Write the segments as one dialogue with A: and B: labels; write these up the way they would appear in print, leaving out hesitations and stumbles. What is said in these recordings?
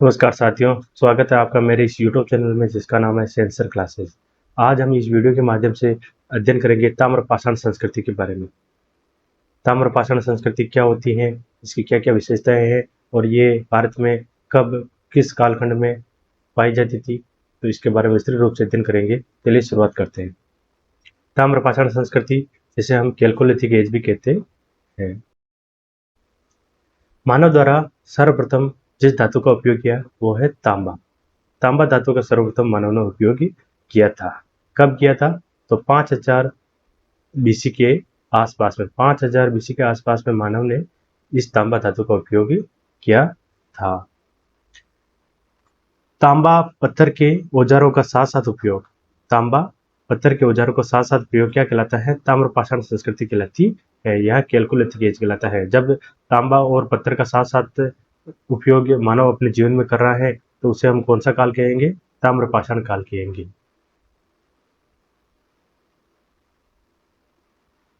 A: नमस्कार साथियों, स्वागत है आपका मेरे इस यूट्यूब चैनल में जिसका नाम है सेंसर क्लासेस। आज हम इस वीडियो के माध्यम से अध्ययन करेंगे ताम्रपाषाण संस्कृति के बारे में। ताम्रपाषाण संस्कृति क्या होती है, इसकी क्या-क्या विशेषताएं हैं और ये भारत में कब, किस कालखंड में पाई जाती थी, तो इसके बारे में विस्तृत रूप से अध्ययन करेंगे। चलिए शुरुआत करते हैं। ताम्रपाषाण संस्कृति, जिसे हम कैल्कोलिथिक एज भी कहते हैं। मानव द्वारा सर्वप्रथम जिस धातु का उपयोग किया वो है तांबा। तांबा धातु का सर्वप्रथम मानव ने उपयोग किया था। कब किया था? तो 5000 बीसी के आसपास में 5000 बीसी के आसपास में मानव ने इस तांबा धातु का उपयोग किया था। तांबा पत्थर के औजारों का साथ साथ उपयोग, तांबा पत्थर के औजारों का साथ साथ प्रयोग क्या कहलाता है? ताम्रपाषाण संस्कृति कहलाती है। यह कैल्कोलिथिक एज कहलाता है। जब तांबा और पत्थर का साथ साथ उपयोग मानव अपने जीवन में कर रहा है तो उसे हम कौन सा काल कहेंगे? ताम्रपाषाण काल कहेंगे।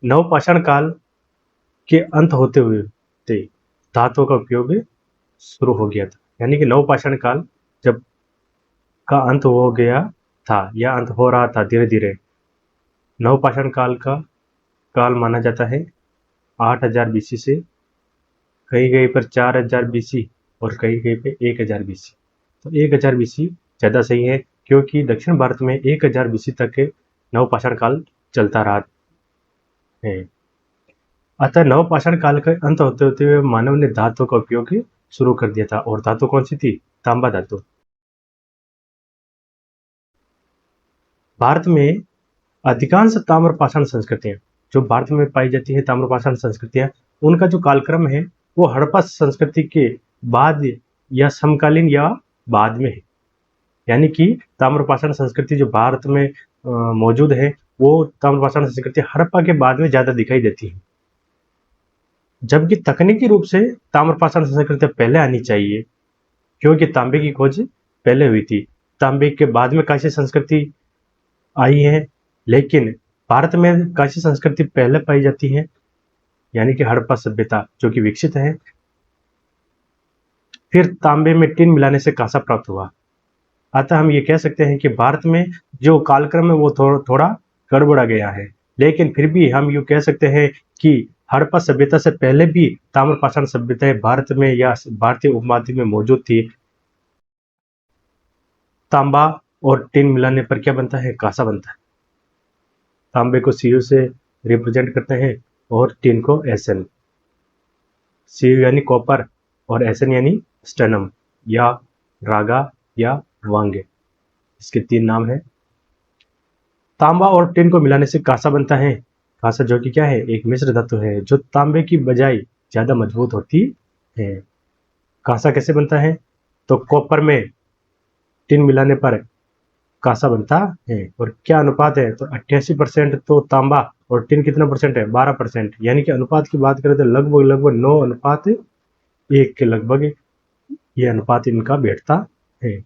A: नवपाषाण काल के अंत होते हुए धातुओं का उपयोग शुरू हो गया था। यानी कि नवपाषाण काल जब का अंत हो गया था या अंत हो रहा था धीरे धीरे, नवपाषाण काल का काल माना जाता है 8000 बीसी से कहीं कहीं पर 4000 बीसी और कहीं कहीं पे 1000 बीसी। तो 1000 बीसी ज़्यादा सही है क्योंकि दक्षिण भारत में 1000 बीसी तक नवपाषाण काल चलता रहा है। अतः नवपाषाण काल का अंत होते होते हुए मानव ने धातु का उपयोग शुरू कर दिया था। और धातु कौन सी थी? तांबा धातु। भारत में अधिकांश ताम्रपाषाण संस्कृतियां जो भारत में पाई जाती है, ताम्रपाषाण संस्कृतियां, उनका जो कालक्रम है वो हड़प्पा संस्कृति के बाद या समकालीन या बाद में है। यानी कि ताम्रपाषाण संस्कृति जो भारत में मौजूद है वो ताम्रपाषाण संस्कृति हड़प्पा के बाद में ज्यादा दिखाई देती है। जबकि तकनीकी रूप से ताम्रपाषाण संस्कृति पहले आनी चाहिए क्योंकि तांबे की खोज पहले हुई थी। तांबे के बाद में कांस्य संस्कृति आई है, लेकिन भारत में कांस्य संस्कृति पहले पाई जाती है, यानी कि हड़प्पा सभ्यता जो कि विकसित है। फिर तांबे में टिन मिलाने से कांसा प्राप्त हुआ। अतः हम ये कह सकते हैं कि भारत में जो कालक्रम है वो थोड़ा गड़बड़ा गया है, लेकिन फिर भी हम यूँ कह सकते हैं कि हड़प्पा सभ्यता से पहले भी ताम्रपाषाण सभ्यताएं भारत में या भारतीय उपमहाद्वीप में मौजूद थी। तांबा और टिन मिलाने पर क्या बनता है? कांसा बनता है। तांबे को Cu से रिप्रेजेंट करते हैं और टिन को Sn। Cu यानी कॉपर और Sn यानी स्टनम या रागा या वांगे, इसके 3 नाम हैं। तांबा और टिन को मिलाने से कांसा बनता है। कांसा जो कि क्या है? एक मिश्र धातु है जो तांबे की बजाय ज्यादा मजबूत होती है। कांसा कैसे बनता है? तो कॉपर में टिन मिलाने पर कांसा बनता है। और क्या अनुपात है? तो 88% तो तांबा और टिन कितना परसेंट है? 12%। यानी कि अनुपात की बात करें तो लगभग 9:1 के लगभग ये अनुपात इनका बैठता है।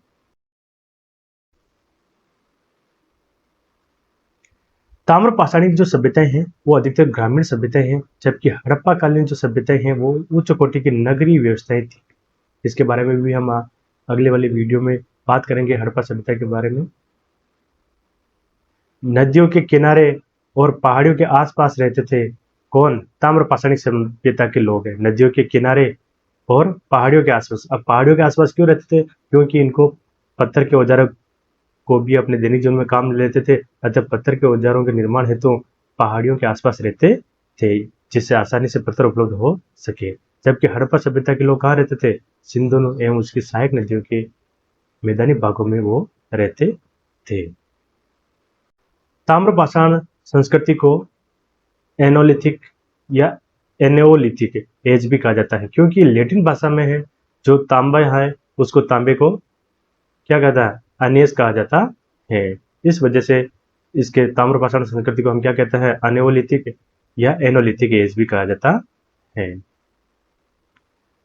A: ताम्रपाषाणिक जो सभ्यताएं हैं वो अधिकतर ग्रामीण सभ्यताएं हैं, जबकि हड़प्पा कालीन जो सभ्यताएं हैं वो उच्च कोटि की नगरीय व्यवस्थाएं थी। इसके बारे में भी हम अगले वाले वीडियो में बात करेंगे, हड़प्पा सभ्यता के बारे में। नदियों के किनारे और पहाड़ियों के आसपास रहते थे कौन? ताम्रपाषाणिक सभ्यता के लोग हैं। नदियों के किनारे और पहाड़ियों के आसपास। अब पहाड़ियों के आसपास क्यों रहते थे? क्योंकि इनको पत्थर के औजारों को भी अपने दैनिक जीवन में काम लेते थे। अतः पत्थर के औजारों के निर्माण हेतु पहाड़ियों के आसपास रहते थे जिससे आसानी से पत्थर उपलब्ध हो सके। जबकि हड़प्पा सभ्यता के लोग कहाँ रहते थे? सिंधु एवं उसकी सहायक नदियों के मैदानी भागों में वो रहते थे। ताम्रपाषाण संस्कृति को एनोलिथिक या एनेओलिथिक एज भी कहा जाता है क्योंकि लैटिन भाषा में है जो तांबा है उसको तांबे को क्या कहता है? अनेस कहा जाता है। इस वजह से इसके ताम्रपाषाण संस्कृति को हम क्या कहते हैं? अनेओलिथिक या एनोलिथिक एज भी कहा जाता है।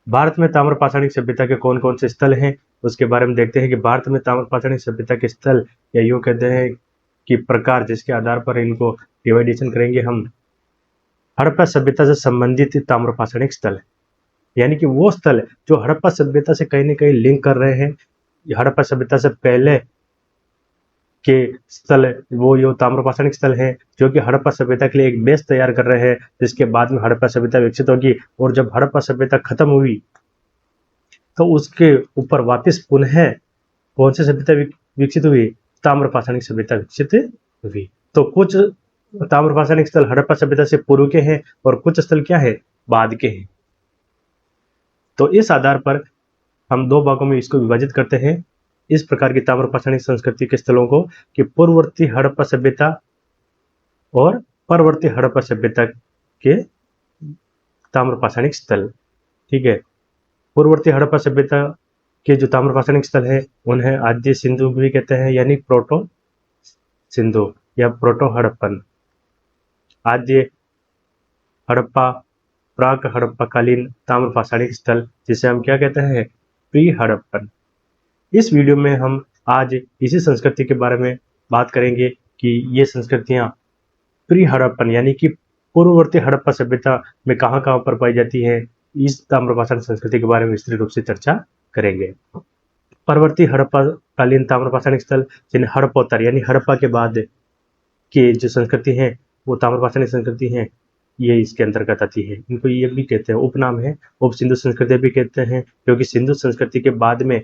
A: भारत में ताम्रपाषाणिक सभ्यता के कौन कौन से स्थल हैं उसके बारे में देखते हैं कि भारत में ताम्रपाषाणिक सभ्यता के स्थल या यूँ कहते हैं कि प्रकार, जिसके आधार पर इनको डिवाइडेशन करेंगे हम। हड़प्पा सभ्यता से संबंधित ताम्रपाषाणिक स्थल, यानी कि वो स्थल जो हड़प्पा सभ्यता से कहीं ना कहीं लिंक कर रहे हैं, हड़प्पा सभ्यता से पहले के स्थल, वो यो ताम्रपाषाणिक स्थल है जो कि हड़प्पा सभ्यता के लिए एक बेस तैयार कर रहे हैं, जिसके बाद में हड़प्पा सभ्यता विकसित होगी। और जब हड़प्पा सभ्यता खत्म हुई तो उसके ऊपर वापस पुनः कौन सी सभ्यता विकसित हुई? ताम्रपाषाणिक सभ्यता विकसित हुई। तो कुछ ताम्रपाषाणिक स्थल हड़प्पा सभ्यता से पूर्व के हैं और कुछ स्थल क्या है? बाद के हैं। तो इस आधार पर हम दो भागों में इसको विभाजित करते हैं, इस प्रकार की ताम्रपाषाणिक संस्कृति के स्थलों को, कि पूर्ववर्ती हड़प्पा सभ्यता और परवर्ती हड़प्पा सभ्यता के ताम्रपाषाणिक स्थल। ठीक है, पूर्ववर्ती हड़प्पा सभ्यता के जो ताम्रपाषाणिक स्थल है उन्हें आद्य सिंधु भी कहते हैं, यानी प्रोटो सिंधु या प्रोटो हड़प्पन। आद्य हड़प्पा, प्राक हड़प्पाकालीन ताम्रपाषाणिक स्थल, जिसे हम क्या कहते हैं? प्री हड़प्पन। इस वीडियो में हम आज इसी संस्कृति के बारे में बात करेंगे कि ये संस्कृतियां प्री हड़प्पन यानी कि पूर्ववर्ती हड़प्पा सभ्यता में कहां कहां पर पाई जाती है। इस ताम्रपाषाण संस्कृति के बारे में विस्तृत रूप से चर्चा करेंगे। परवर्ती हड़प्पा कालीन ताम्रपाषाणिक स्थल, जिन्हें हड़प्पोत्तर यानी हड़प्पा के बाद के जो संस्कृति है वो ताम्रपाषाणिक संस्कृति है, ये इसके अंतर्गत आती है। इनको ये भी कहते हैं, उपनाम है, उप सिंधु संस्कृति भी कहते हैं, क्योंकि सिंधु संस्कृति के बाद में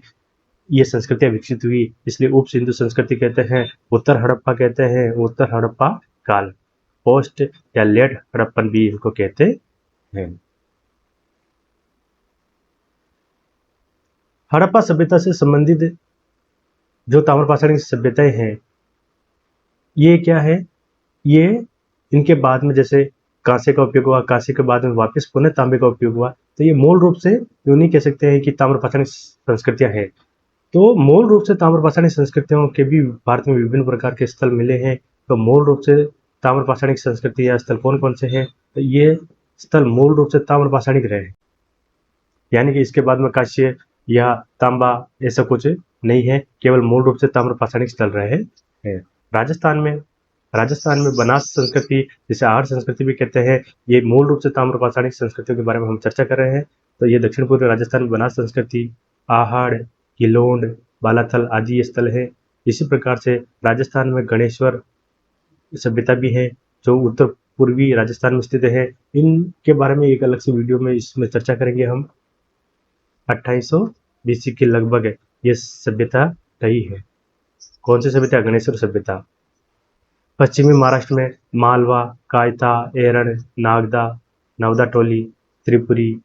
A: ये संस्कृतियां विकसित हुई, इसलिए उप सिंधु संस्कृति कहते हैं। उत्तर हड़प्पा कहते हैं, उत्तर हड़प्पा काल, पोस्ट या लेट हड़प्पन भी इनको कहते हैं। हड़प्पा सभ्यता से संबंधित जो ताम्रपाषाणिक सभ्यताएं हैं, ये क्या है? ये इनके बाद में जैसे कांसे का उपयोग हुआ, कांसे के बाद में वापस पुनः तांबे का उपयोग हुआ, तो ये मूल रूप से यूं नहीं कह सकते हैं कि ताम्रपाषाणिक संस्कृतियां हैं। तो मूल रूप से ताम्रपाषाणिक संस्कृतियों के भी भारत में विभिन्न प्रकार के स्थल मिले हैं। तो मूल रूप से ताम्रपाषाणिक संस्कृति या स्थल कौन कौन से हैं? तो ये स्थल मूल रूप से ताम्रपाषाणिक रहे, यानी कि इसके बाद में कांस्य या तांबा ऐसा कुछ नहीं है, केवल मूल रूप से ताम्रपाषाणिक स्थल रहे हैं। राजस्थान में बनास संस्कृति, जिसे आहड़ संस्कृति भी कहते हैं, ये मूल रूप से ताम्रपाषाणिक संस्कृतियों के बारे में हम चर्चा कर रहे हैं। तो ये दक्षिण पूर्व राजस्थान में बनास संस्कृति, आहड़, किलोंड, बालाथल आदि ये स्थल है। इसी प्रकार से राजस्थान में गणेश्वर सभ्यता भी है, जो उत्तर पूर्वी राजस्थान में स्थित है। इनके बारे में एक अलग से वीडियो में इसमें चर्चा करेंगे हम। 2800 BC के लगभग ये सभ्यता रही है। कौन सी सभ्यता? गणेश्वर सभ्यता। पश्चिमी महाराष्ट्र में मालवा, कायता, एरण, नागदा, नवदा टोली, त्रिपुरी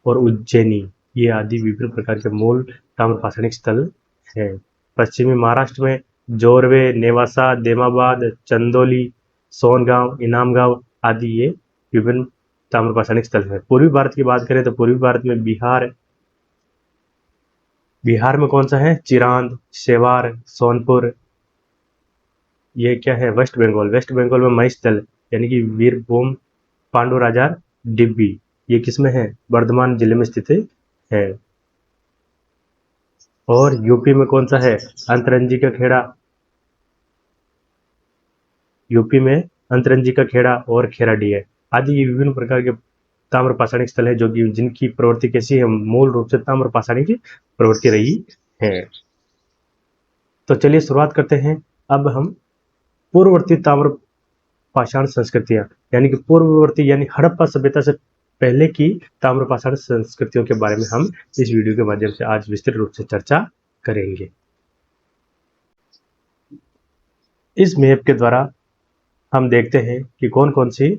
A: और उज्जैनी, ये आदि विभिन्न प्रकार के मूल ताम्रपाषाणिक स्थल हैं। पश्चिमी महाराष्ट्र में जोरवे, नेवासा, देमाबाद, चंदोली, सोनगांव, इनामगांव आदि ये विभिन्न ताम्रपाषाणिक स्थल हैं। पूर्वी भारत की बात करें तो पूर्वी भारत में बिहार में कौन सा है? चिरांद, शेवार, सोनपुर। ये क्या है? वेस्ट बंगाल में महिस्थल यानी कि वीरभूम पांडु राजा डिब्बी, ये किसमें है? बर्धमान जिले में स्थित है। और यूपी में कौन सा है? अंतरंजी का खेड़ा, यूपी में अंतरंजी का खेड़ा और खेराडी है आदि ये विभिन्न प्रकार के ताम्रपाषाणिक स्थल है, जो कि जिनकी प्रवृत्ति कैसी है? मूल रूप से ताम्रपाषाणिक प्रवृत्ति रही है। तो चलिए शुरुआत करते हैं। अब हम पूर्ववर्ती ताम्रपाषाण संस्कृतियां यानी कि पूर्ववर्ती यानी हड़प्पा सभ्यता से पहले की ताम्रपाषाण संस्कृतियों के बारे में हम इस वीडियो के माध्यम से आज विस्तृत रूप से चर्चा करेंगे। इस मैप के द्वारा हम देखते हैं कि कौन कौन सी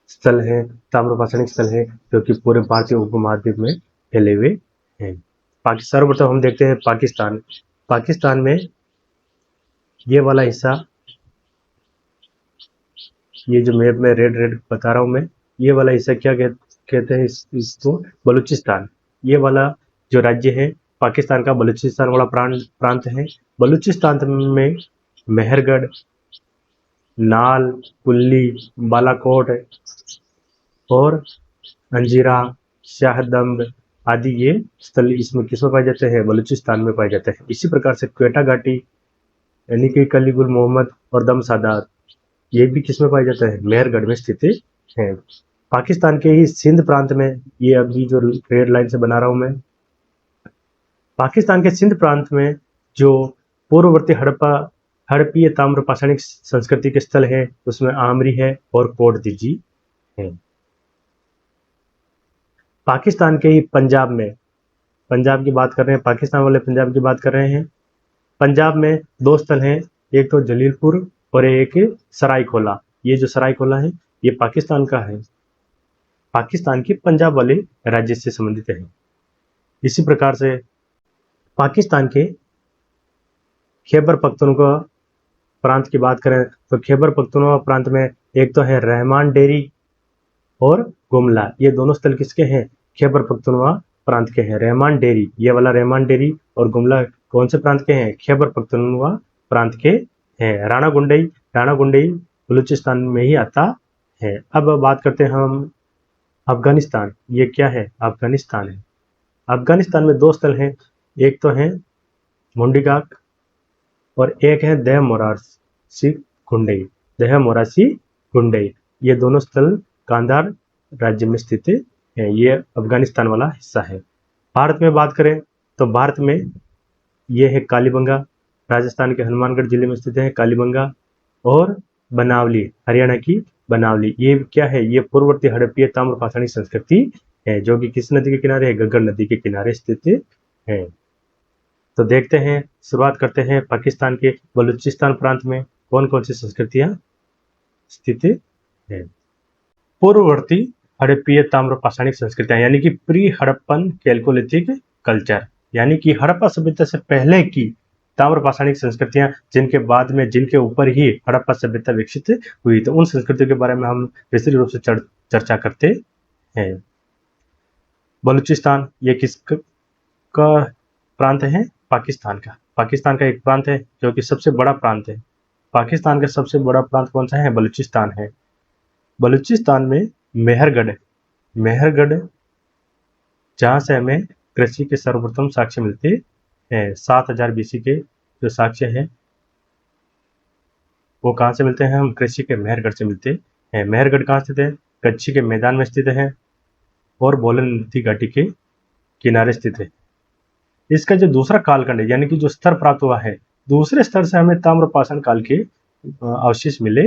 A: स्थल है, ताम्रपाषाणिक स्थल है, जो कि पूरे भारतीय उपमहाद्वीप में फैले हुए हैं। सर्वप्रथम हम देखते हैं पाकिस्तान में ये वाला हिस्सा, ये जो मैप में रेड बता रहा हूं मैं, ये वाला हिस्सा क्या कहते हैं? इसको बलूचिस्तान। ये वाला जो राज्य है पाकिस्तान का, बलूचिस्तान वाला प्रांत है। बलूचिस्तान में मेहरगढ़, नाल, कुल्ली, बालाकोट और अंजीरा, शाहदम्ब आदि ये स्थल इसमें किसमें पाए जाते हैं? बलूचिस्तान में पाए जाते हैं। इसी प्रकार से क्वेटा घाटी यानी कि कलीगुल मोहम्मद और दम सादात, ये भी किसमें पाया जाता है? मेहरगढ़ में स्थित है। पाकिस्तान के ही सिंध प्रांत में, ये अभी जो रेड लाइन से बना रहा हूं मैं, पाकिस्तान के सिंध प्रांत में जो पूर्ववर्ती हड़प्पीय ताम्र पाषाणिक संस्कृति के स्थल है उसमें आमरी है और कोट दीजी है। पाकिस्तान के ही पंजाब में, पंजाब की बात कर रहे हैं, पाकिस्तान वाले पंजाब की बात कर रहे हैं। पंजाब में दो स्थल हैं, एक तो जलीलपुर और एक सरायकोला। ये जो सरायकोला है ये पाकिस्तान का है, पाकिस्तान की पंजाब वाले राज्य से संबंधित है। इसी प्रकार से पाकिस्तान के खैबर पख्तूनख्वा प्रांत की बात करें तो खैबर पख्तूनख्वा प्रांत में एक तो है रहमान डेरी और गुमला। ये दोनों स्थल किसके हैं? खैबर पख्तूनख्वा प्रांत के हैं। रहमान डेरी, ये वाला रहमान डेरी और गुमला कौन से प्रांत के हैं? खैबर पख्तूनख्वा प्रांत के हैं। राणा गुंडई बलूचिस्तान में ही आता है। अब बात करते हैं हम अफगानिस्तान। ये क्या है? अफगानिस्तान है। अफगानिस्तान में दो स्थल हैं, एक तो है मुंडीगाक और एक है दह मोरासी गुंडई। ये दोनों स्थल कांधार राज्य में स्थित है। ये अफगानिस्तान वाला हिस्सा है। भारत में बात करें तो भारत में ये है कालीबंगा, राजस्थान के हनुमानगढ़ जिले में स्थित है कालीबंगा, और बनावली, हरियाणा की बनावली। ये क्या है? ये पूर्ववर्ती हड़प्पीय ताम्र पाषाणी संस्कृति है जो कि किस नदी के किनारे है? घग्गर नदी के किनारे स्थित है। तो देखते हैं, शुरुआत करते हैं पाकिस्तान के बलूचिस्तान प्रांत में कौन कौन सी संस्कृतियां स्थित है। पूर्ववर्ती हड़प्पीय ताम्र पाषाणिक संस्कृतियां यानी कि प्री हड़प्पन कैलकोलिथिक कल्चर, यानी कि हड़प्पा सभ्यता से पहले की ताम्र पाषाणिक संस्कृतियां जिनके ऊपर ही हड़प्पा सभ्यता विकसित हुई। तो उन संस्कृतियों के बारे में हम विस्तृत रूप से चर्चा करते हैं। बलूचिस्तान ये किसका प्रांत है? पाकिस्तान का। पाकिस्तान का एक प्रांत है जो कि सबसे बड़ा प्रांत है। पाकिस्तान का सबसे बड़ा प्रांत कौन सा है? बलूचिस्तान है। बलूचिस्तान में मेहरगढ़ जहां से हमें कृषि के सर्वप्रथम साक्ष्य मिलते हैं। 7000 बीसी के जो साक्ष्य हैं वो कहाँ से मिलते हैं? हम कृषि के मेहरगढ़ से मिलते हैं। मेहरगढ़ कहाँ स्थित है? कच्छी के मैदान में स्थित है और बोलन नदी घाटी के किनारे स्थित है। इसका जो दूसरा कालखंड है यानी कि जो स्तर प्राप्त हुआ है, दूसरे स्तर से हमें ताम्रपाषाण काल के अवशेष मिले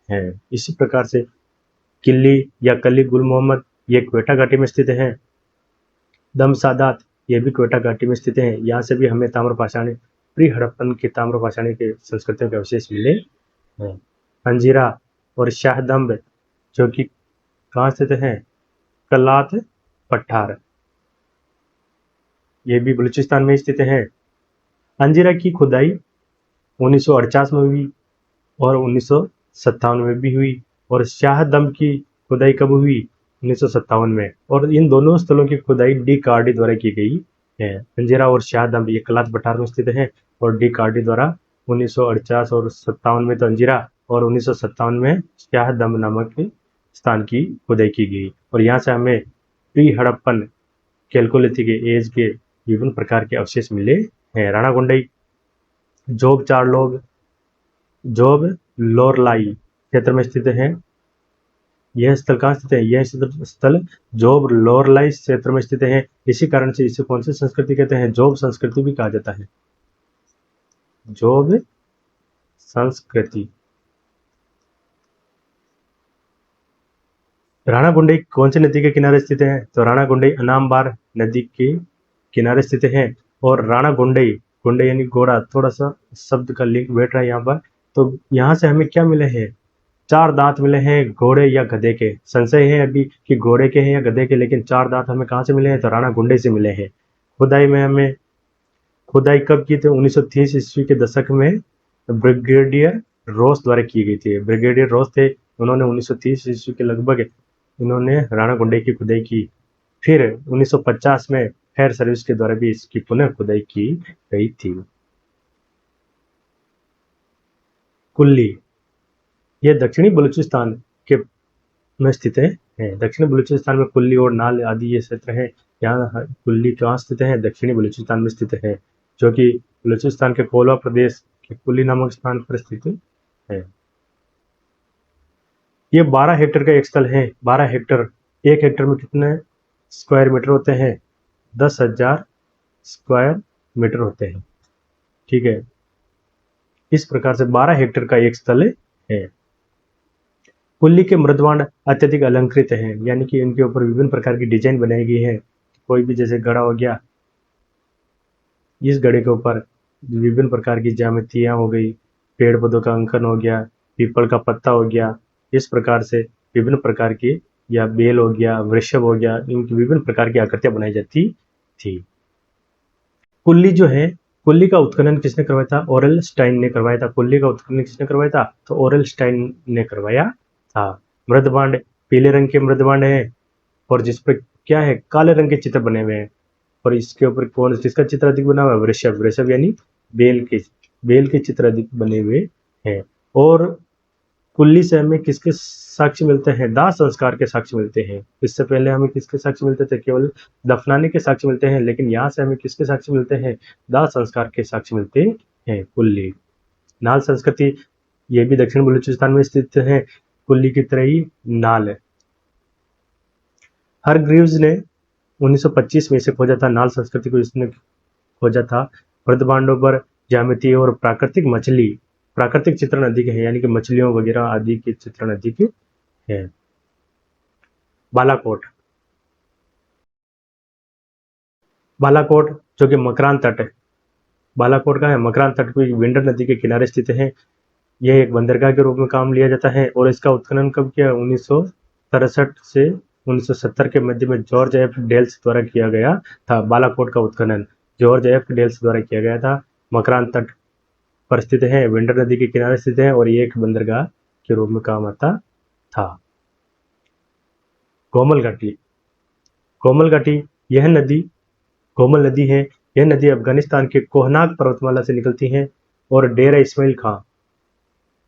A: हैं। इसी प्रकार से किल्ली या कली गुल मोहम्मद ये क्वेटा घाटी में स्थित है। दम सादात ये भी क्वेटा घाटी में स्थित है। यहाँ से भी हमें ताम्रपाषाणी प्री हड़प्पन के ताम्रपाषाणी के संस्कृतियों के अवशेष मिले हैं। अंजीरा और शाहदम्ब जो कि कहाँ स्थित है? कलात पठार, ये भी बलूचिस्तान में स्थित है। अंजीरा की खुदाई 1948 में हुई और 1957 में भी हुई, और शाहदम की खुदाई कब हुई? 1957 में। और इन दोनों स्थलों की खुदाई डी कार्डी द्वारा की गई है। अंजीरा और शाहदम ये कलात पठार में स्थित है और डी कार्डी द्वारा 1948 और 57 में तो अंजीरा और 1957 में शाहदम नामक स्थान की खुदाई की गई। और यहाँ से हमें प्री हड़प्पन कैलकोलिथिक एज के विभिन्न प्रकार के अवशेष मिले हैं। राणा गुंडई जोब लोरलाई क्षेत्र में स्थित है। यह स्थल कहाँ स्थित है? यह स्थल जोब लोरलाई क्षेत्र में स्थित है। इसी कारण से इसे कौन सी संस्कृति कहते हैं? जोब संस्कृति भी कहा जाता है। जोब संस्कृति। राणा गुंडई कौन सी नदी के किनारे स्थित है? तो राणा गुंडई अनामबार नदी के किनारे स्थित है। और राणा गुंडई यानी घोड़ा, थोड़ा सा शब्द का लिंक बैठ रहा है यहाँ पर। तो यहाँ से हमें क्या मिले हैं? 4 दांत मिले हैं घोड़े या गधे के। संशय है अभी कि घोड़े के हैं या गधे के, लेकिन 4 दांत हमें कहाँ से मिले हैं? तो राणा गुंडई से मिले हैं। खुदाई कब की थी? 1930 ईस्वी के दशक में ब्रिगेडियर रोस द्वारा की गई थी। ब्रिगेडियर रोस थे, उन्होंने 1930 ईस्वी के लगभग इन्होंने राणा गुंडई की खुदाई की। फिर 1950 में फायर सर्विस के द्वारा भी इसकी पुनः खुदाई की गई थी। कुल्ली ये दक्षिणी बलूचिस्तान के में स्थित है। दक्षिणी बलूचिस्तान में कुल्ली और नाल आदि ये क्षेत्र है। यहाँ कुल्ली कहाँ स्थित है? दक्षिणी बलूचिस्तान में स्थित है, जो कि बलूचिस्तान के कोलवा प्रदेश के कुल्ली नामक स्थान पर स्थित है। ये 12 हेक्टेयर का एक स्थल है। 12 हेक्टेयर, 1 हेक्टेयर में कितने स्क्वायर मीटर होते हैं? 10,000 स्क्वायर मीटर होते हैं। ठीक है, इस प्रकार से 12 हेक्टेयर का एक स्थल है। कुल्ली के मृदवांड अत्यधिक अलंकृत हैं, यानी कि इनके ऊपर विभिन्न प्रकार की डिजाइन बनाई गई है। कोई भी जैसे घड़ा हो गया, इस घड़े के ऊपर विभिन्न प्रकार की ज्यामितियां हो गई, पेड़ पौधों का अंकन हो गया, पीपल का पत्ता हो गया, इस प्रकार से विभिन्न प्रकार की, या बेल हो गया, वृषभ हो गया, इनकी विभिन्न प्रकार की आकृतियां बनाई जाती थी। कुल्ली जो है, कुल्ली का उत्खनन किसने करवाया था? ओरेल स्टाइन ने करवाया था। कुल्ली का उत्खनन किसने करवाया था? तो ओरेल स्टाइन ने करवाया था। मृदबांड पीले रंग के मृदबांड है, और जिस पर क्या है, काले रंग के चित्र बने हुए हैं, और इसके ऊपर कौन किसका चित्र अधिक बना हुआ है? वृषभ। वृषभ यानी बेल के चित्र अधिक बने हुए हैं। और कुल्ली से हमें किसके साक्ष्य मिलते हैं? दाह संस्कार के साक्ष्य मिलते हैं। इससे पहले हमें किसके साक्ष्य मिलते थे? केवल दफनाने के साक्ष्य मिलते हैं, लेकिन यहाँ से हमें किसके साक्ष्य मिलते हैं? दाह संस्कार के साक्ष्य मिलते हैं। कुल्ली नाल संस्कृति, ये भी दक्षिण बलूचिस्तान में स्थित है। कुल्ली की तरह ही नाल है। हरग्रीव्स ने 1925 में इसे खोजा था। नाल संस्कृति को इसने खोजा था। मृदबांडों पर ज्यामिति और प्राकृतिक चित्रण अधिक है, यानी कि मछलियों वगैरह आदि के चित्रण अधिक है। बालाकोट जो कि मकरान तट है। बालाकोट का है मकरान तट पर विंडर नदी के किनारे स्थित है। यह एक बंदरगाह के रूप में काम लिया जाता है, और इसका उत्खनन कब किया? 1963 से 1970 के मध्य में जॉर्ज एफ डेल्स द्वारा किया गया था। बालाकोट का उत्खनन जॉर्ज एफ डेल्स द्वारा किया गया था। मकरान तट पर स्थित है, विंडर नदी के किनारे स्थित है, और ये एक बंदरगाह के रूप में काम आता था। कोमल घाटी, यह नदी कोमल नदी है। यह नदी अफगानिस्तान के कोहनाक पर्वतमाला से निकलती है, और डेरा इस्माइल खां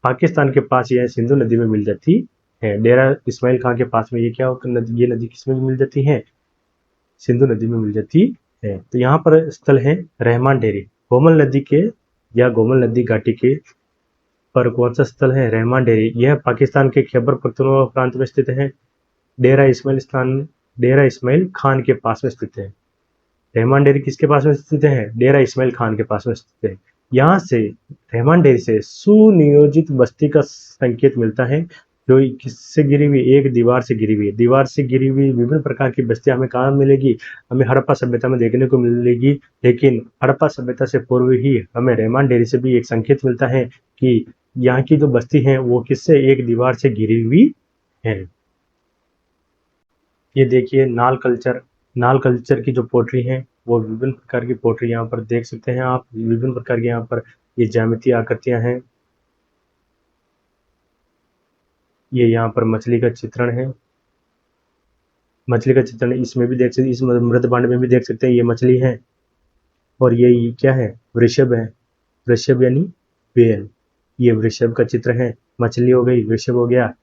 A: पाकिस्तान के पास यह सिंधु नदी में मिल जाती है। डेरा इस्माइल खां के पास में ये क्या ये नदी किसमें मिल जाती है? सिंधु नदी में मिल जाती है। तो यहाँ पर स्थल है रहमान डेरी। कोमल नदी के या गोमल नदी घाटी के पर कौन सा स्थल है? रहमान डेरी। यह पाकिस्तान के खैबर पख्तूनख्वा प्रांत में स्थित है। डेरा इस्माइल खान के पास में स्थित है। रहमान डेरी किसके पास में स्थित है? डेरा इस्माइल खान के पास में स्थित है। यहाँ से रहमान डेरी से सुनियोजित बस्ती का संकेत मिलता है, जो किससे गिरी हुई? एक दीवार से गिरी हुई। दीवार से गिरी हुई विभिन्न प्रकार की बस्तियां हमें कहाँ मिलेगी? हमें हड़प्पा सभ्यता में देखने को मिलेगी। लेकिन हड़प्पा सभ्यता से पूर्व ही हमें रहमान डेरी से भी एक संकेत मिलता है कि यहाँ की जो बस्ती है वो किससे? एक दीवार से घिरी हुई है। ये देखिए नाल कल्चर की जो पोट्री है, वो विभिन्न प्रकार की पोट्री यहाँ पर देख सकते हैं आप। विभिन्न प्रकार की यहाँ पर ये ज्यामितीय आकृतियां हैं। ये यहाँ पर मछली का चित्रण है। इसमें भी देख सकते, इस मृदबांड में भी देख सकते हैं, ये मछली है। और ये क्या है? वृषभ है। वृषभ यानी बेल। ये वृषभ का चित्र है। मछली हो गई, वृषभ हो गया,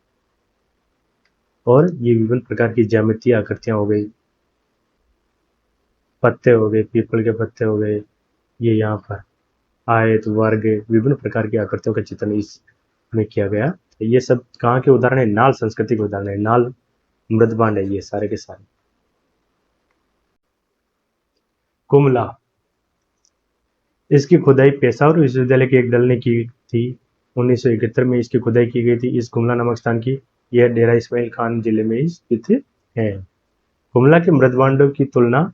A: और ये विभिन्न प्रकार की ज्यामितीय आकृतियां हो गई। पत्ते हो गए, पीपल के पत्ते हो गए। ये यहाँ पर आयत, वर्ग, विभिन्न प्रकार की आकृतियों का चित्रण इसमें किया गया। ये सब कहाँ के उदाहरण है? नाल संस्कृति के उदाहरण है। नाल मृदबांड है ये सारे के सारे। कुमला, इसकी खुदाई पेशावर विश्वविद्यालय के एक दल ने की थी। 1971 में इसकी खुदाई की गई थी, इस कुमला नामक स्थान की। यह डेरा इस्माइल खान जिले में स्थित है। कुमला के मृदबांडों की तुलना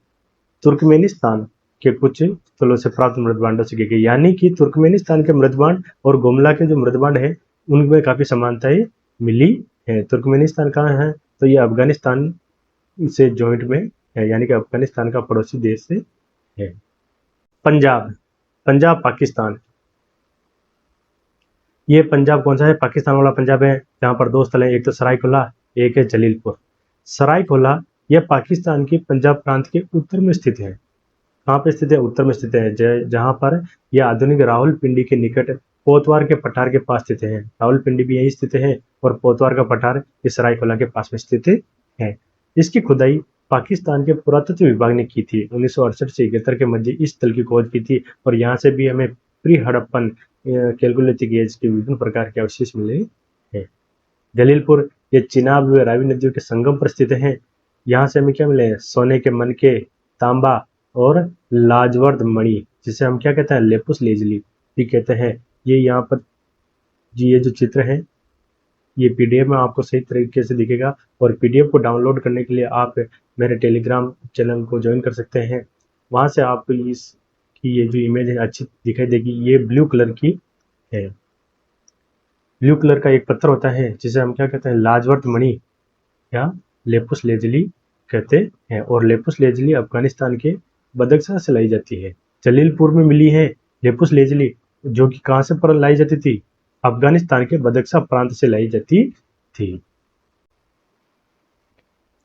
A: तुर्कमेनिस्तान के कुछ स्थलों से प्राप्त मृदबांडों से की गई, यानी कि तुर्कमेनिस्तान के मृदबांड और गुमला के जो मृदबांड है उनमें काफी समानताएं मिली है। तुर्कमेनिस्तान कहाँ है? तो ये अफगानिस्तान से जॉइंट में है, यानी कि अफगानिस्तान का पड़ोसी देश से है। पंजाब पाकिस्तान, ये पंजाब कौन सा है? पाकिस्तान वाला पंजाब है, जहाँ पर दो स्थल है, एक तो सरायकोला, एक है जलीलपुर। सरायकोला यह पाकिस्तान के पंजाब प्रांत के उत्तर में स्थित है। कहाँ पे स्थित है? उत्तर में स्थित है, जहाँ पर यह आधुनिक रावलपिंडी के निकट पोतवार के पठार के पास स्थित है। रावलपिंडी भी यही स्थित है, और पोतवार का पठार इस सरायकोला के पास में स्थित है। इसकी खुदाई पाकिस्तान के पुरातत्व विभाग ने की थी। 1968 से 71 के मध्य इस स्थल की खोज की थी, और यहाँ से भी हमें प्री हड़प्पन कैलकुलेटिक एज के विभिन्न प्रकार के अवशेष मिले हैं। जलीलपुर ये चिनाब व रावी नदियों के संगम पर स्थित है। यहाँ से हमें क्या मिले? सोने के मनके, तांबा और लाजवर्द मणि, जिसे हम क्या कहते हैं? लेपुस लेजली भी कहते हैं। ये यहाँ पर जी ये जो चित्र है ये पीडीएफ में आपको सही तरीके से दिखेगा, और पीडीएफ को डाउनलोड करने के लिए आप मेरे टेलीग्राम चैनल को ज्वाइन कर सकते हैं। वहाँ से आपको इसकी ये जो इमेज है अच्छी दिखाई देगी। ये ब्लू कलर की है। ब्लू कलर का एक पत्थर होता है जिसे हम क्या कहते हैं? लाजवर्द मणि या लेपुस लेजली कहते हैं। और लेपुस लेजली अफगानिस्तान के बदख्शां से लाई जाती है। जलीलपुर में मिली है लेपुस लेजली, जो कि कहाँ से पर लाई जाती थी? अफगानिस्तान के बदख्शां प्रांत से लाई जाती थी।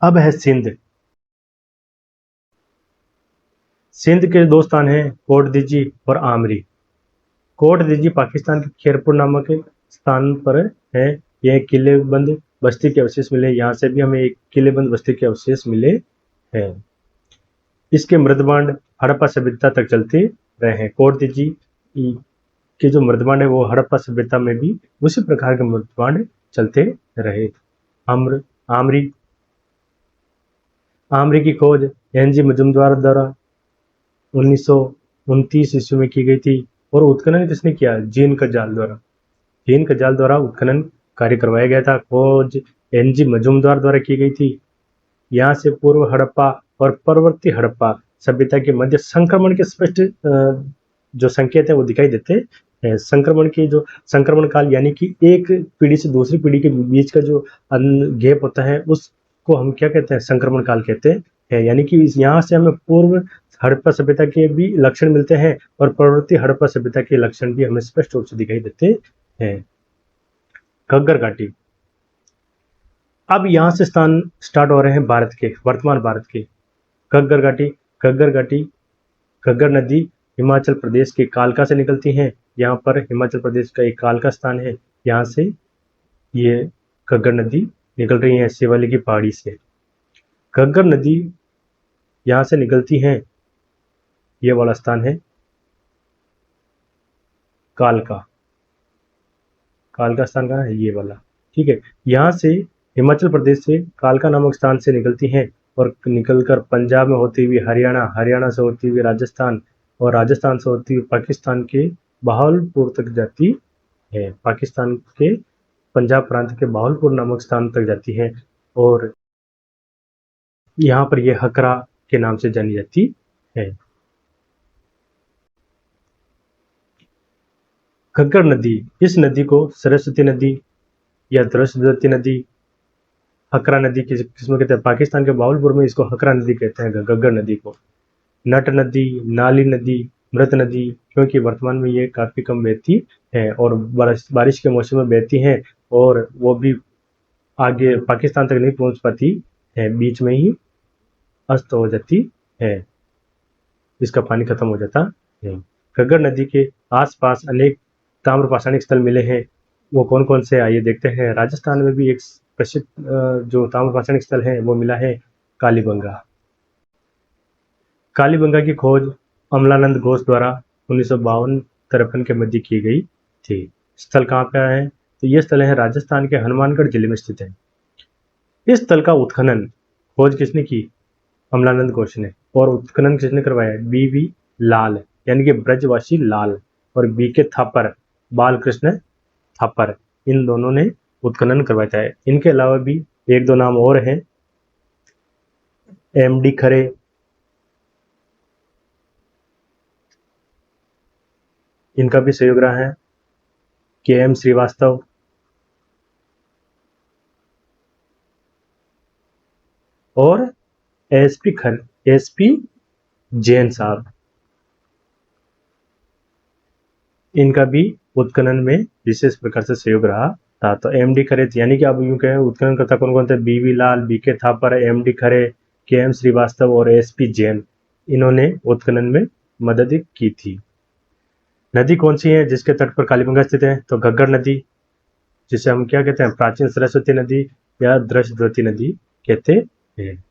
A: अब है सिंध। सिंध के दो स्थान हैं, कोट दिजी और आमरी। कोट दिजी पाकिस्तान के खेरपुर नामक स्थान पर है। यह किलेबंद बस्ती के अवशेष मिले। यहाँ से भी हमें एक किलेबंद बस्ती के अवशेष मिले हैं। इसके मृदबांड हड़प्पा सभ्यता तक चलते रहे हैं। कोट दिजी के जो मृदबांड है वो हड़प्पा सभ्यता में भी उसी प्रकार के मृदबांड चलते रहे। आमरी आमरी की खोज एनजी मजुमदार द्वारा 1929 ईस्वी में की गई थी। और उत्खनन किसने किया? जीन कजाल द्वारा। जीन कजाल द्वारा उत्खनन कार्य करवाया गया था। खोज एनजी मजुमदार द्वारा की गई थी। यहाँ से पूर्व हड़प्पा और परवर्ती हड़प्पा सभ्यता के मध्य संक्रमण के स्पष्ट जो संकेत है वो दिखाई देते हैं। संक्रमण की जो संक्रमण काल यानी कि एक पीढ़ी से दूसरी पीढ़ी के बीच का जो गैप होता है उसको हम क्या कहते हैं? संक्रमण काल कहते हैं। यानी कि यहाँ से हमें पूर्व हड़प्पा सभ्यता के भी लक्षण मिलते हैं और परवर्ती हड़प्पा सभ्यता के लक्षण भी हमें स्पष्ट रूप से दिखाई देते हैं। घग्गर घाटी। अब यहाँ से स्थान स्टार्ट हो रहे हैं भारत के, वर्तमान भारत के। घग्गर घाटी। घग्गर घाटी, घग्गर नदी हिमाचल प्रदेश के कालका से निकलती है। यहाँ पर हिमाचल प्रदेश का एक कालका स्थान है। यहाँ से ये घग्गर नदी निकल रही है शिवालिक की पहाड़ी से। घग्गर नदी यहाँ से निकलती है। ये वाला स्थान है कालका। कालका स्थान कहाँ है? ये वाला। ठीक है। यहाँ से हिमाचल प्रदेश से कालका नामक स्थान से निकलती हैं और निकलकर पंजाब में होती हुई हरियाणा, हरियाणा से होती हुई राजस्थान और राजस्थान से होती हुई पाकिस्तान के बहावलपुर तक जाती है। पाकिस्तान के पंजाब प्रांत के बहावलपुर नामक स्थान तक जाती है और यहाँ पर यह हकरा के नाम से जानी जाती है। घग्गर नदी, इस नदी को सरस्वती नदी या सरस्वती नदी, हकरा नदी किसमें कहते हैं? पाकिस्तान के बावलपुर में इसको हकरा नदी कहते हैं, घग्गर नदी को। नट नदी, नाली नदी, मृत नदी, क्योंकि वर्तमान में ये काफी कम बहती है और बारिश के मौसम में बहती है और वो भी आगे पाकिस्तान तक नहीं पहुंच पाती है, बीच में ही अस्त हो जाती है, इसका पानी खत्म हो जाता है। घग्गर नदी के आसपास अनेक ताम्र पाषाणिक स्थल मिले हैं। वो कौन कौन से आइए देखते हैं। राजस्थान में भी एक प्रसिद्ध जो ताम्र पाषाणिक स्थल है वो मिला है कालीबंगा। कालीबंगा की खोज अमलानंद घोष द्वारा 1952-53 के मध्य की गई थी। स्थल कहाँ पे है? तो ये स्थल है राजस्थान के हनुमानगढ़ जिले में स्थित है। इस स्थल का उत्खनन खोज किसने की? अमलानंद घोष ने। और उत्खनन किसने करवाया? बीवी लाल यानी कि ब्रजवासी लाल और बीके थापर, बालकृष्ण थापर, इन दोनों ने उत्खनन करवाया है। इनके अलावा भी एक दो नाम और हैं, एमडी खरे, इनका भी सहयोग रहा है, केएम श्रीवास्तव और एसपी जैन साहब, इनका भी उत्खनन में विशेष प्रकार से सहयोग रहा था। तो एमडी खरे यानी कि अब यूं कहें उत्खनन करता कौन कौन थे? बीवी लाल, बीके थापर, एमडी खरे, केएम श्रीवास्तव और एसपी जैन, इन्होंने उत्खनन में मदद की थी। नदी कौन सी है जिसके तट पर कालीबंगा स्थित है? तो घग्गर नदी, जिसे हम क्या कहते हैं? प्राचीन सरस्वती नदी या दृश्यवती नदी कहते हैं।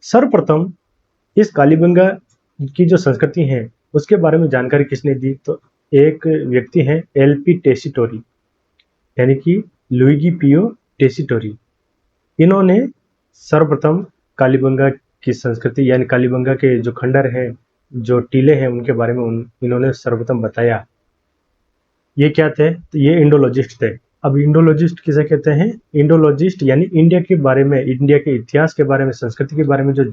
A: सर्वप्रथम इस कालीबंगा की जो संस्कृति है उसके बारे में जानकारी किसने दी? तो एक व्यक्ति है एलपी टेसीटोरी, यानी कि लुइगी पियो टेसीटोरी। इन्होंने सर्वप्रथम कालीबंगा की संस्कृति यानी कालीबंगा के जो खंडर हैं, जो टीले हैं, उनके बारे में इन्होंने सर्वप्रथम बताया। ये क्या थे? तो ये इंडोलॉजिस्ट थे। अब इंडोलॉजिस्ट किसे कहते हैं? इंडोलॉजिस्ट यानी इंडिया के बारे में, इंडिया के इतिहास के बारे में, संस्कृति के बारे में जो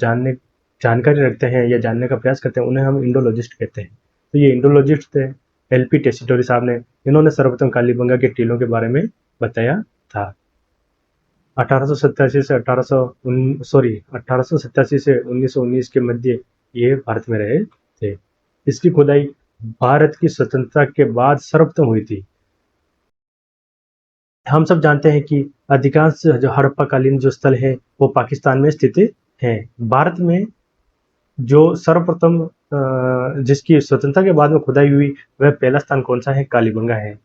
A: जानकारी रखते हैं या जानने का प्रयास करते हैं, उन्हें हम इंडोलॉजिस्ट कहते हैं। तो ये इंडोलॉजिस्ट थे एलपी टेसीटोरी साहब ने। इन्होंने सर्वप्रथम कालीबंगा के टीलों के बारे में बताया था। 1887 से 1919 के मध्य ये भारत में रहे थे। इसकी खुदाई भारत की स्वतंत्रता के बाद सर्वप्रथम हुई थी। हम सब जानते हैं कि अधिकांश जो हड़प्पाकालीन जो स्थल है वो पाकिस्तान में स्थित हैं। भारत में जो सर्वप्रथम जिसकी स्वतंत्रता के बाद में खुदाई हुई, वह पहला स्थान कौन सा है? कालीबंगा है।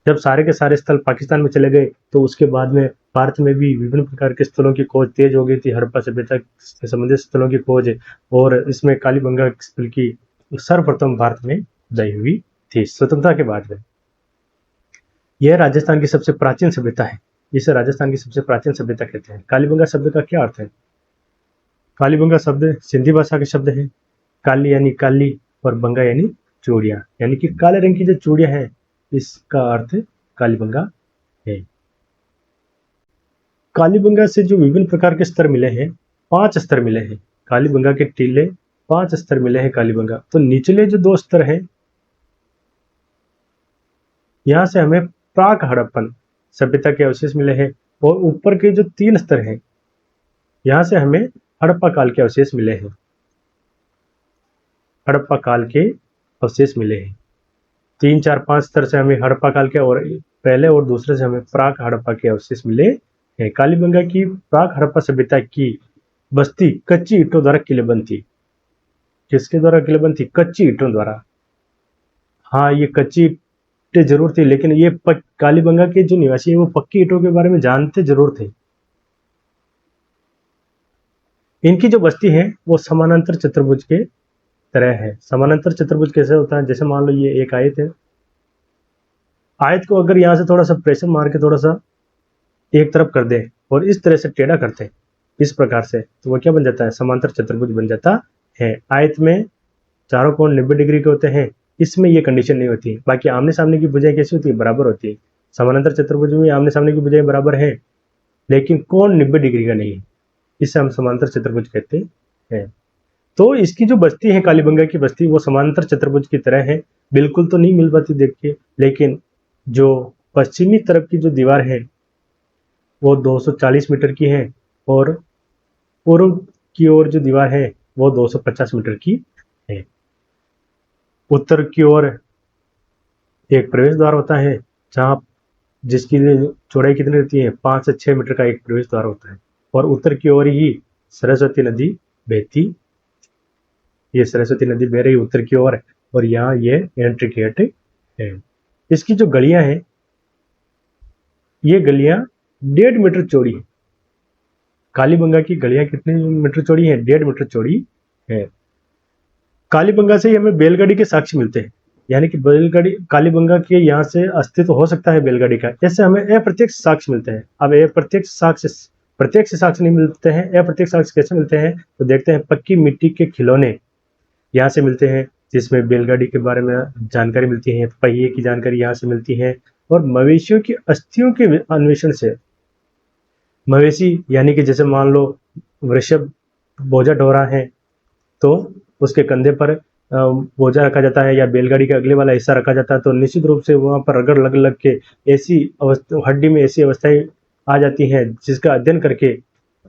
A: जब सारे के सारे स्थल पाकिस्तान में चले गए तो उसके बाद में भारत में भी विभिन्न प्रकार के स्थलों की खोज तेज हो गई थी। हड़प्पा सभ्यता से संबंधित स्थलों की खोज, और इसमें कालीबंगा स्थल की सर्वप्रथम भारत में खुदाई हुई थी स्वतंत्रता के बाद में। यह राजस्थान की सबसे प्राचीन सभ्यता है। इसे राजस्थान की सबसे प्राचीन सभ्यता कहते हैं। कालीबंगा शब्द का क्या अर्थ है? कालीबंगा शब्द सिंधी भाषा के शब्द है। काली यानी काली और बंगा यानी चूड़िया, यानी कि काले रंग की जो चूड़िया है, इसका अर्थ कालीबंगा है। कालीबंगा से जो विभिन्न प्रकार के स्तर मिले हैं, 5 स्तर मिले हैं। कालीबंगा के टीले 5 स्तर मिले हैं कालीबंगा। तो निचले जो 2 स्तर हैं, यहाँ से हमें प्राक हड़प्पन सभ्यता के अवशेष मिले हैं, और ऊपर के जो 3 स्तर हैं, यहाँ से हमें हड़प्पा काल के अवशेष मिले हैं। हड़प्पा काल के अवशेष मिले हैं। 3, 4, 5 स्तर से हमें हड़प्पा काल के, और पहले और दूसरे से हमें प्राक हड़प्पा के अवशेष मिले हैं। कालीबंगा की प्राक हड़प्पा सभ्यता की बस्ती कच्ची ईंटों द्वारा किलेबंद थी। किसके द्वारा किलेबंद थी? कच्ची ईंटों द्वारा। हाँ, ये कच्ची ईंटें जरूर थी, लेकिन ये कालीबंगा के जो निवासी है वो पक्की ईंटों के बारे में जानते जरूर थे। इनकी जो बस्ती है वो समानांतर चतुर्भुज के तरह है। समानांतर चतुर्भुज कैसे होता है? जैसे मान लो ये एक आयत है, आयत को अगर यहाँ से थोड़ा सा प्रेशर मार के थोड़ा सा एक तरफ कर दे और इस तरह से टेढ़ा करते हैं, इस प्रकार से, तो वो क्या बन जाता है? समांतर चतुर्भुज बन जाता है। आयत में चारों कोण 90 डिग्री के होते हैं, इसमें ये कंडीशन नहीं होती। बाकी आमने सामने की भुजाएं कैसी होती है? बराबर होती है। समानांतर चतुर्भुज में आमने सामने की भुजाएं बराबर है, लेकिन कोण 90 डिग्री का नहीं है। इसे हम समांतर चतुर्भुज कहते हैं। तो इसकी जो बस्ती है, कालीबंगा की बस्ती, वो समांतर चतुर्भुज की तरह है। बिल्कुल तो नहीं मिल पाती देख के, लेकिन जो पश्चिमी तरफ की जो दीवार है वो 240 मीटर की है, और पूर्व की ओर जो दीवार है वो 250 मीटर की है। उत्तर की ओर एक प्रवेश द्वार होता है, जहाँ जिसकी चौड़ाई कितनी रहती है? 5 से 6 मीटर का एक प्रवेश द्वार होता है, और उत्तर की ओर ही सरस्वती नदी बहती। ये सरस्वती नदी बह रही उत्तर की ओर, और यहाँ ये एंट्री गेट है। इसकी जो गलियां हैं, ये गलियां 1.5 मीटर चौड़ी है। कालीबंगा की गलियां कितनी मीटर चौड़ी है? 1.5 मीटर चौड़ी है। कालीबंगा से हमें बैलगाड़ी के साक्ष्य मिलते हैं, यानी कि बैलगाड़ी, कालीबंगा के यहाँ से अस्तित्व हो सकता है बैलगाड़ी का। ऐसे हमें अप्रत्यक्ष साक्ष्य मिलते हैं। अब अप्रत्यक्ष साक्ष्य, प्रत्यक्ष साक्ष्य नहीं मिलते हैं। अप्रत्यक्ष साक्ष्य कैसे मिलते हैं? तो देखते हैं। पक्की मिट्टी के खिलौने यहाँ से मिलते हैं, जिसमें बैलगाड़ी के बारे में जानकारी मिलती है। पहिए की जानकारी यहाँ से मिलती है, और मवेशियों की अस्थियों के अन्वेषण से, मवेशी यानी कि जैसे मान लो वृषभ बोझा ढो रहा है, तो उसके कंधे पर बोझा रखा जाता है, या बैलगाड़ी का अगले वाला हिस्सा रखा जाता है, तो निश्चित रूप से वहाँ पर रगड़ लग लग के ऐसी हड्डी में ऐसी अवस्थाएं आ जाती हैं, जिसका अध्ययन करके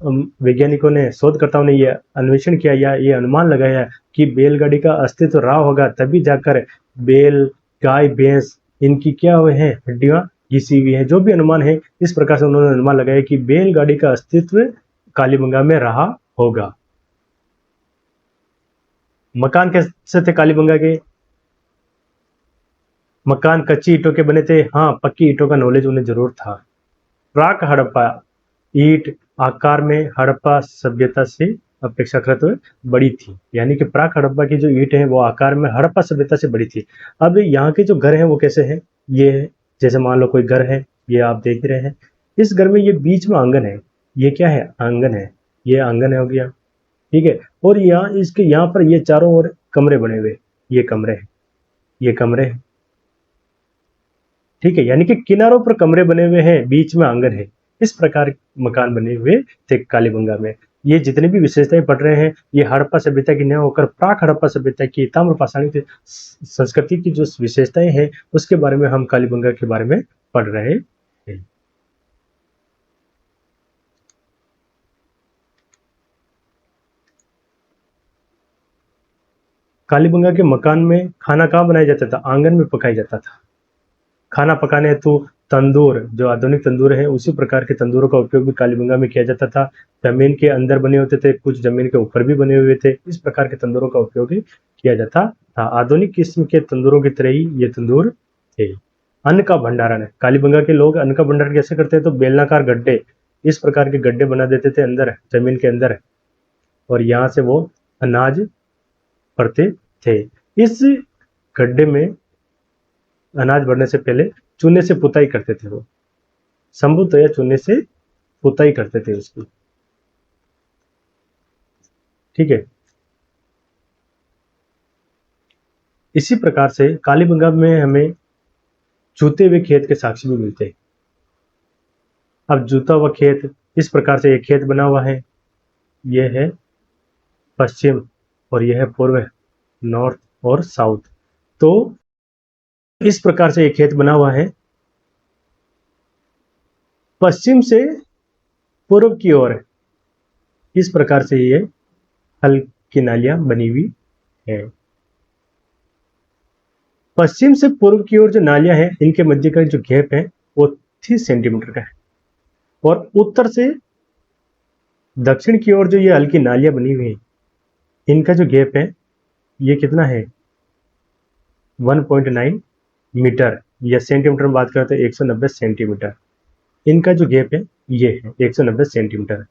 A: वैज्ञानिकों ने, शोधकर्ताओं ने ये अन्वेषण किया या ये अनुमान लगाया कि बैलगाड़ी का अस्तित्व रहा होगा, तभी जाकर बैल, गाय, भैंस, इनकी क्या हुए हैं? हड्डियां घिसी हुई हैं। जो भी अनुमान है, इस प्रकार से उन्होंने अनुमान लगाया कि बैलगाड़ी का अस्तित्व कालीबंगा में रहा होगा। मकान कैसे थे कालीबंगा के? मकान कच्ची ईंटों के बने थे। हाँ, पक्की ईंटों का नॉलेज उन्हें जरूर था। प्राक हड़प्पा ईंट आकार में हड़प्पा सभ्यता से अपेक्षाकृत बड़ी थी, यानी कि प्राक हड़प्पा की जो ईंट है वो आकार में हड़प्पा सभ्यता से बड़ी थी। अब यहाँ के जो घर हैं वो कैसे हैं, ये है, जैसे मान लो कोई घर है, ये आप देख रहे हैं, इस घर में ये बीच में आंगन है, ये क्या है, आंगन है, ये आंगन है हो गया, ठीक है। और यहाँ इसके यहाँ पर ये चारों ओर कमरे बने हुए, ये कमरे हैं, ये कमरे हैं, ठीक है, यानी कि किनारों पर कमरे बने हुए हैं, बीच में आंगन है। इस प्रकार मकान बने हुए थे कालीबंगा में। ये जितनी भी विशेषताएं पढ़ रहे हैं, ये हड़प्पा सभ्यता की न होकर प्राक हड़प्पा सभ्यता की ताम्रपाषाणी संस्कृति की जो विशेषताएं हैं उसके बारे में हम कालीबंगा के बारे में पढ़ रहे हैं। कालीबंगा के मकान में खाना कहाँ बनाया जाता था, आंगन में पकाया जाता था। खाना पकाने हेतु तंदूर, जो आधुनिक तंदूर है उसी प्रकार के तंदूरों का उपयोग भी कालीबंगा में किया जाता था। जमीन के अंदर बने होते थे, कुछ जमीन के ऊपर भी बने हुए थे। इस प्रकार के तंदूरों का उपयोग किया जाता था। आधुनिक किस्म के तंदूरों की तरह ही ये तंदूर थे। अन्न का भंडारण है, कालीबंगा के लोग अन्न का भंडारण कैसे करते हैं, तो बेलनाकार गड्ढे, इस प्रकार के गड्ढे बना देते थे अंदर जमीन के अंदर, और यहाँ से वो अनाज भरते थे। इस गड्ढे में अनाज भरने से पहले चूने से पुताई करते थे, वो संभवतः चूने से पुताई करते थे उसकी, ठीक है। इसी प्रकार से कालीबंगा में हमें जूते हुए खेत के साक्ष्य भी मिलते हैं। अब जूता हुआ खेत, इस प्रकार से एक खेत बना हुआ है, यह है पश्चिम और यह है पूर्व, नॉर्थ और साउथ। तो इस प्रकार से एक खेत बना हुआ है, पश्चिम से पूर्व की ओर इस प्रकार से ये हल की नालियां बनी हुई है। पश्चिम से पूर्व की ओर जो नालियां हैं इनके मध्य का जो गैप है वो 30 सेंटीमीटर का है, और उत्तर से दक्षिण की ओर जो ये हल्की नालियां बनी हुई हैं इनका जो गैप है ये कितना है, 1.9 मीटर, या सेंटीमीटर में बात करते हैं 190 सेंटीमीटर। इनका जो गैप है ये है 190 सेंटीमीटर,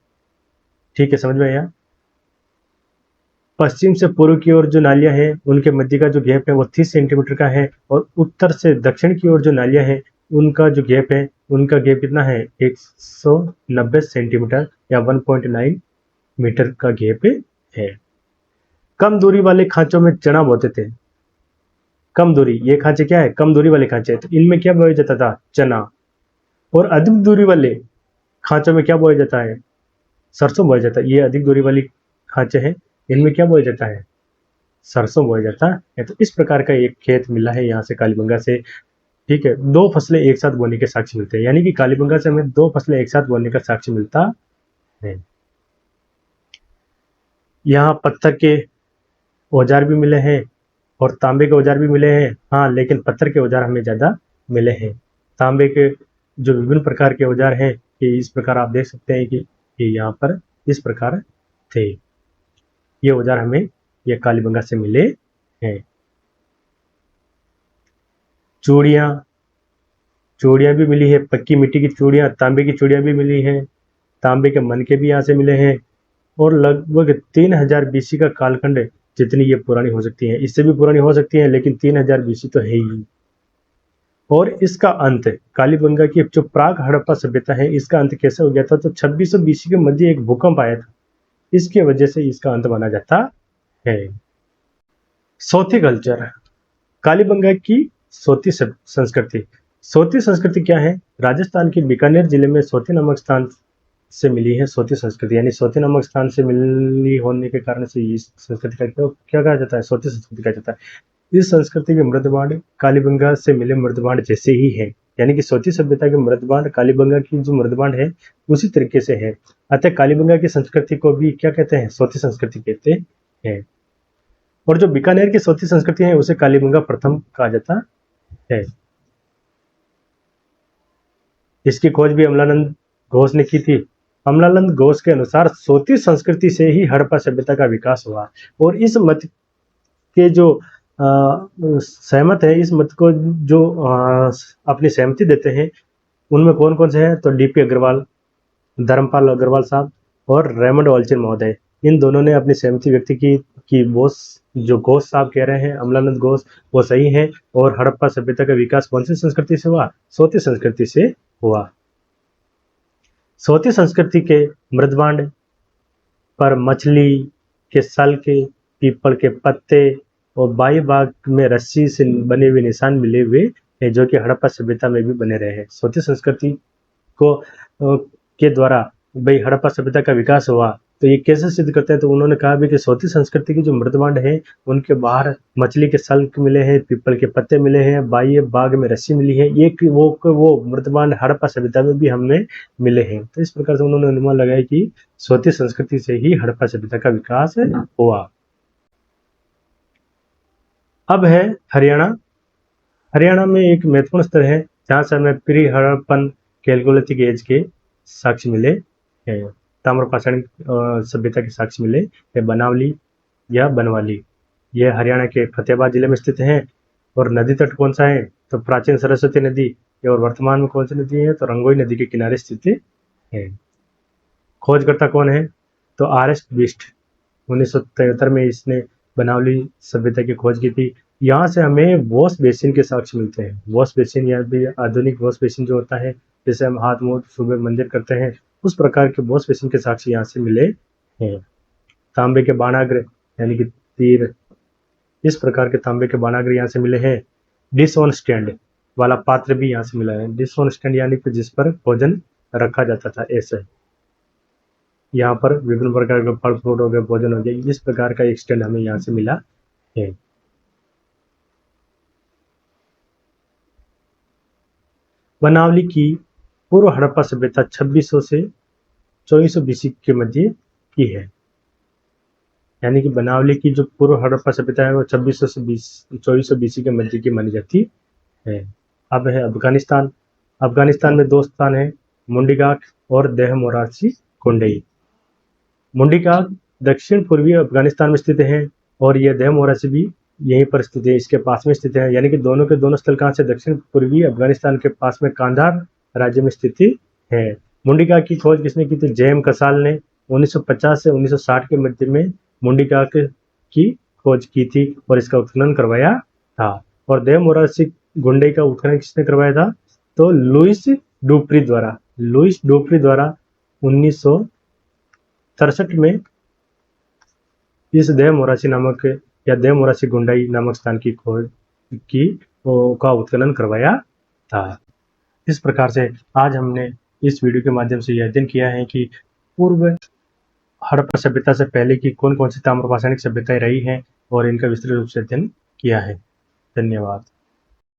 A: ठीक है, समझ में आया। पश्चिम से पूर्व की ओर जो नालियां हैं उनके मध्य का जो गैप है वो 30 सेंटीमीटर का है, और उत्तर से दक्षिण की ओर जो नालियां हैं उनका जो गैप है, उनका गैप कितना है, 190 सेंटीमीटर या 1.9 मीटर का गैप है। कम दूरी वाले खांचों में चना बोते थे। कम दूरी, ये खांचे क्या है, कम दूरी वाले खांचे, तो इनमें क्या बोया जाता था, चना। और अधिक दूरी वाले खांचों में क्या बोया जाता है, सरसों बोया जाता है। ये अधिक दूरी वाली खांचे हैं, इनमें क्या बोया जाता है, सरसों बोया जाता है। तो इस प्रकार का एक खेत मिला है यहाँ से कालीबंगा से, ठीक है। 2 फसलें एक साथ बोने के साक्ष्य मिलते हैं, यानी कि कालीबंगा से हमें 2 फसलें एक साथ बोने का साक्ष्य मिलता है। यहाँ पत्थर के औजार भी मिले हैं और तांबे के औजार भी मिले हैं, हाँ, लेकिन पत्थर के औजार हमें ज़्यादा मिले हैं। तांबे के जो विभिन्न प्रकार के औजार हैं कि इस प्रकार आप देख सकते हैं कि यहाँ पर इस प्रकार थे। ये औजार हमें ये कालीबंगा से मिले हैं। चूड़ियाँ भी मिली है, पक्की मिट्टी की चूड़ियाँ, तांबे की चूड़ियाँ भी मिली हैं, तांबे के मनके भी यहाँ से मिले हैं, और लगभग 3000 बीसी का कालखंड, जितनी ये पुरानी हो सकती है, इससे भी पुरानी हो सकती है, लेकिन 3000 बीसी तो है ही। और इसका अंत, कालीबंगा की जो प्राग हड़प्पा सभ्यता है इसका अंत कैसे हो गया था, तो 2600 बीसी के मध्य एक भूकंप आया था, इसके वजह से इसका अंत माना जाता है। सोती कल्चर, कालीबंगा की सोती संस्कृति। सोती संस्कृति क्या है, राजस्थान के बीकानेर जिले में सोती नामक स्थान से मिली है सोती संस्कृति, यानी सोती नामक स्थान से मिली होने के कारण से इस संस्कृति का क्या कहा जाता है, सोती संस्कृति कहा जाता है। इस संस्कृति के मृदबांड कालीबंगा से मिले मृदबांड जैसे ही है, यानी कि सोती सभ्यता के मृदबांड कालीबंगा की जो मृदबांड है उसी तरीके से है। अतः कालीबंगा की संस्कृति को भी क्या कहते हैं, सोती संस्कृति कहते हैं। और जो बीकानेर की सोती संस्कृति है उसे कालीबंगा प्रथम कहा जाता है। इसकी खोज भी अमलानंद घोष ने की थी। अमलानंद घोष के अनुसार सोती संस्कृति से ही हड़प्पा सभ्यता का विकास हुआ, और इस मत के जो सहमत है, इस मत को जो अपनी सहमति देते हैं उनमें कौन कौन से हैं, तो डीपी अग्रवाल, धर्मपाल अग्रवाल साहब और रेमंड वालचंद महोदय, इन दोनों ने अपनी सहमति व्यक्त की कि बोस जो घोष साहब कह रहे हैं, अमलानंद घोष, वो सही है और हड़प्पा सभ्यता का विकास कौन सी संस्कृति से हुआ? सोती संस्कृति से हुआ। सोती संस्कृति के मृदभांड पर मछली के सल के, पीपल के पत्ते और बाई बाग में रस्सी से बने हुए निशान मिले हुए हैं, जो कि हड़प्पा सभ्यता में भी बने रहे हैं। सोती संस्कृति को के द्वारा भाई हड़प्पा सभ्यता का विकास हुआ, तो ये कैसे सिद्ध करते हैं? तो उन्होंने कहा भी कि सोती संस्कृति की जो मृदभांड है उनके बाहर मछली के सल मिले हैं, पीपल के पत्ते मिले हैं, बाई बाग में रस्सी मिली है, ये वो मृदभांड हड़प्पा सभ्यता में भी हमें मिले हैं। तो इस प्रकार से उन्होंने अनुमान लगाया कि सोती संस्कृति से ही हड़प्पा सभ्यता का विकास हुआ। अब है हरियाणा। हरियाणा में एक महत्वपूर्ण स्थल है जहाँ से हमें प्री हड़प्पन कैलकोलिथिक एज के साक्ष्य मिले हैं, ताम्रपाषाण सभ्यता के साक्ष्य मिले है, बनावली या बनवाली। यह हरियाणा के फतेहाबाद जिले में स्थित है। और नदी तट कौन सा है? तो प्राचीन सरस्वती नदी, और वर्तमान में कौन सी नदी है? तो रंगोई नदी के किनारे स्थित है। खोजकर्ता कौन है? तो आरएस बिस्ट। 1973 में इसने बनावली सभ्यता की खोज की थी। यहाँ से हमें वॉश बेसिन के साक्ष्य मिलते हैं। वॉश बेसिन या भी आधुनिक वॉश बेसिन जो होता है, जैसे हम हाथ मुंह सुबह मंदिर करते हैं, उस प्रकार के वॉश बेसिन के साक्ष्य यहाँ से मिले हैं। तांबे के बाणाग्र यानी कि तीर, इस प्रकार के तांबे के बाणाग्र यहाँ से मिले हैं। डिश ऑन स्टैंड वाला पात्र भी यहाँ से मिला है। डिश ऑन स्टैंड यानी कि जिस पर भोजन रखा जाता था, ऐसे यहाँ पर विभिन्न प्रकार के फल फ्रूट हो गए, भोजन हो गया, इस प्रकार का एक स्टैंड हमें यहाँ से मिला है। बनावली की पूर्व हड़प्पा सभ्यता 2600 से 2400 बीसी के मध्य की है। यानी कि बनावली की जो पूर्व हड़प्पा सभ्यता है वो 2600 से 2400 बीसी के मध्य की मानी जाती है। अब है अफगानिस्तान। अफगानिस्तान में दो स्थान है, मुंडीगाक और देहमोरासी कुंडई। मुंडीगाक दक्षिण पूर्वी अफगानिस्तान में स्थित है और यह देहमोरासी भी यहीं पर स्थित है, इसके पास में स्थित है। यानी कि दोनों के दोनों स्थल कहाँ से? दक्षिण पूर्वी अफगानिस्तान के पास में कांधार राज्य में स्थित है। मुंडीगाक की खोज किसने की थी? जेएम कसाल ने 1950 से 1960 के मध्य में मुंडीगाक की खोज की थी और इसका उत्खनन करवाया था। और देहमोरासी गुंडई का उत्खनन किसने करवाया था? तो लुइस डुप्री द्वारा। लुइस डुप्री द्वारा 1963 में इस देहमोरासी नामक या देहमोरासी गुंडई नामक स्थान की खोज का उत्खनन करवाया था। इस प्रकार से आज हमने इस वीडियो के माध्यम से यह अध्ययन किया है कि पूर्व हड़प्पा सभ्यता से पहले की कौन कौन सी ताम्रपाषाणिक सभ्यताएं रही हैं और इनका विस्तृत रूप से अध्ययन किया है। धन्यवाद।